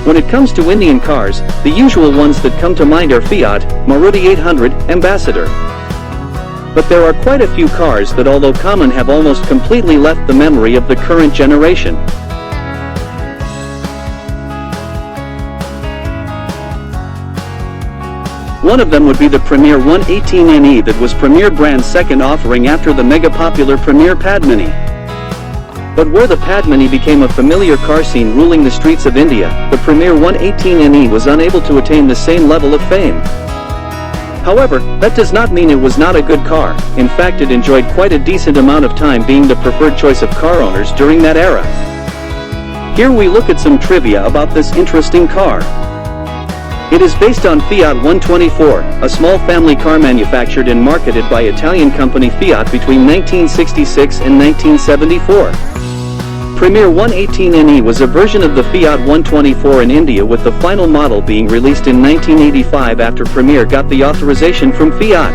When it comes to Indian cars, the usual ones that come to mind are Fiat, Maruti 800, Ambassador. But there are quite a few cars that, although common, have almost completely left the memory of the current generation. One of them would be the Premier 118NE that was Premier brand's second offering after the mega-popular Premier Padmini. But where the Padmini became a familiar car scene ruling the streets of India, the Premier 118NE was unable to attain the same level of fame. However, that does not mean it was not a good car. In fact, it enjoyed quite a decent amount of time being the preferred choice of car owners during that era. Here we look at some trivia about this interesting car. It is based on Fiat 124, a small family car manufactured and marketed by Italian company Fiat between 1966 and 1974. Premier 118NE was a version of the Fiat 124 in India, with the final model being released in 1985 after Premier got the authorization from Fiat.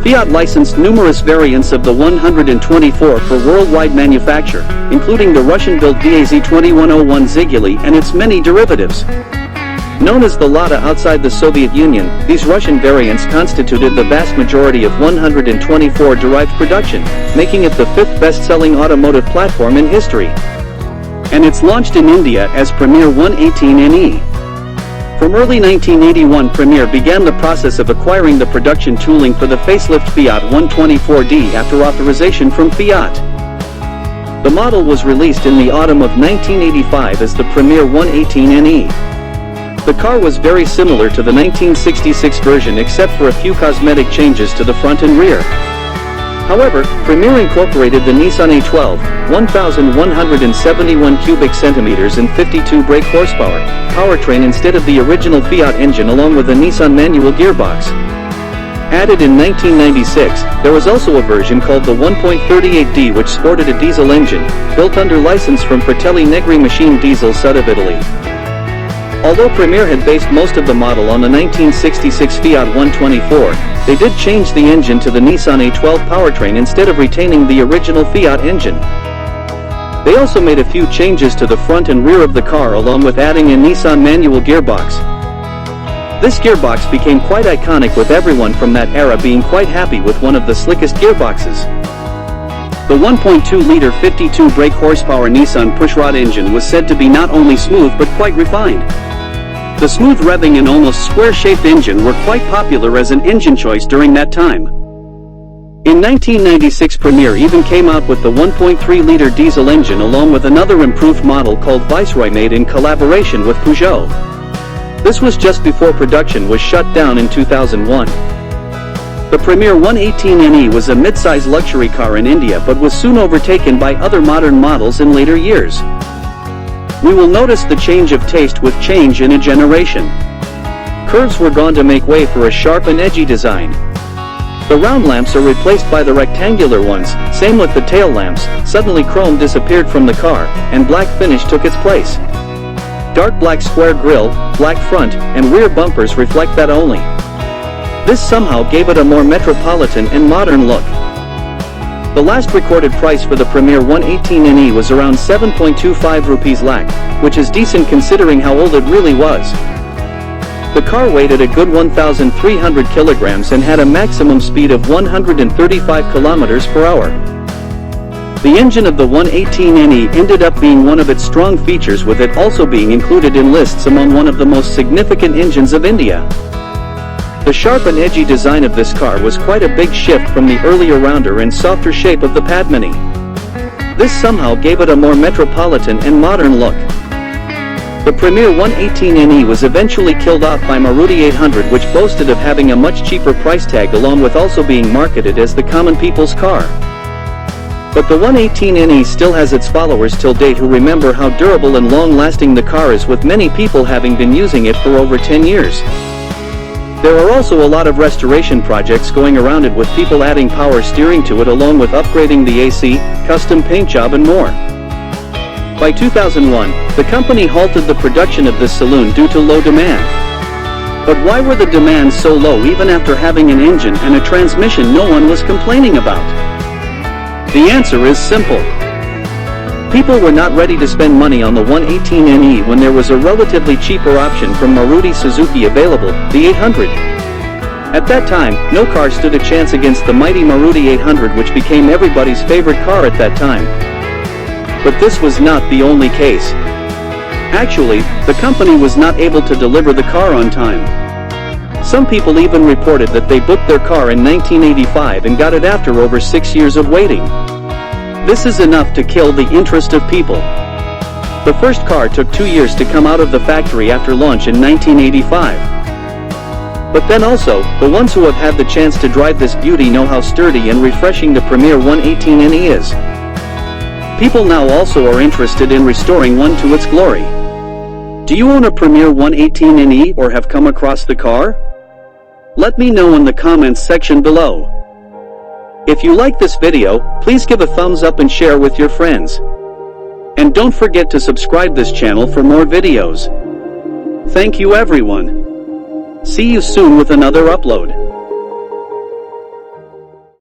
Fiat licensed numerous variants of the 124 for worldwide manufacture, including the Russian-built VAZ2101 Ziguli and its many derivatives. Known as the Lada outside the Soviet Union, these Russian variants constituted the vast majority of 124 derived production, making it the fifth best-selling automotive platform in history. And it's launched in India as Premier 118NE. From early 1981, Premier began the process of acquiring the production tooling for the facelift Fiat 124D after authorization from Fiat. The model was released in the autumn of 1985 as the Premier 118NE. The car was very similar to the 1966 version except for a few cosmetic changes to the front and rear. However, Premier incorporated the Nissan A12, 1,171 cubic centimeters and 52 brake horsepower powertrain instead of the original Fiat engine, along with a Nissan manual gearbox. Added in 1996, there was also a version called the 1.38D which sported a diesel engine, built under license from Fratelli Negri Machine Diesel Sud of Italy. Although Premier had based most of the model on the 1966 Fiat 124, they did change the engine to the Nissan A12 powertrain instead of retaining the original Fiat engine. They also made a few changes to the front and rear of the car, along with adding a Nissan manual gearbox. This gearbox became quite iconic, with everyone from that era being quite happy with one of the slickest gearboxes. The 1.2-liter 52 brake horsepower Nissan pushrod engine was said to be not only smooth but quite refined. The smooth revving and almost square-shaped engine were quite popular as an engine choice during that time. In 1996, Premier even came out with the 1.3-liter diesel engine along with another improved model called Viceroy, made in collaboration with Peugeot. This was just before production was shut down in 2001. The Premier 118NE was a mid-size luxury car in India but was soon overtaken by other modern models in later years. We will notice the change of taste with change in a generation. Curves were gone to make way for a sharp and edgy design. The round lamps are replaced by the rectangular ones, same with the tail lamps. Suddenly chrome disappeared from the car, and black finish took its place. Dark black square grille, black front, and rear bumpers reflect that only. This somehow gave it a more metropolitan and modern look. The last recorded price for the Premier 118NE was around 7.25 rupees lakh, which is decent considering how old it really was. The car weighed at a good 1,300 kilograms and had a maximum speed of 135 kilometers per hour. The engine of the 118NE ended up being one of its strong features, with it also being included in lists among one of the most significant engines of India. The sharp and edgy design of this car was quite a big shift from the earlier rounder and softer shape of the Padmini. This somehow gave it a more metropolitan and modern look. The Premier 118NE was eventually killed off by Maruti 800, which boasted of having a much cheaper price tag, along with also being marketed as the common people's car. But the 118NE still has its followers till date who remember how durable and long-lasting the car is, with many people having been using it for over 10 years. There are also a lot of restoration projects going around it, with people adding power steering to it along with upgrading the AC, custom paint job and more. By 2001, the company halted the production of this Saloon due to low demand. But why were the demands so low even after having an engine and a transmission no one was complaining about? The answer is simple. People were not ready to spend money on the 118NE when there was a relatively cheaper option from Maruti Suzuki available, the 800. At that time, no car stood a chance against the mighty Maruti 800, which became everybody's favorite car at that time. But this was not the only case. Actually, the company was not able to deliver the car on time. Some people even reported that they booked their car in 1985 and got it after over 6 years of waiting. This is enough to kill the interest of people. The first car took 2 years to come out of the factory after launch in 1985. But then also, the ones who have had the chance to drive this beauty know how sturdy and refreshing the Premier 118NE is. People now also are interested in restoring one to its glory. Do you own a Premier 118NE or have come across the car? Let me know in the comments section below. If you like this video, please give a thumbs up and share with your friends. And don't forget to subscribe this channel for more videos. Thank you everyone. See you soon with another upload.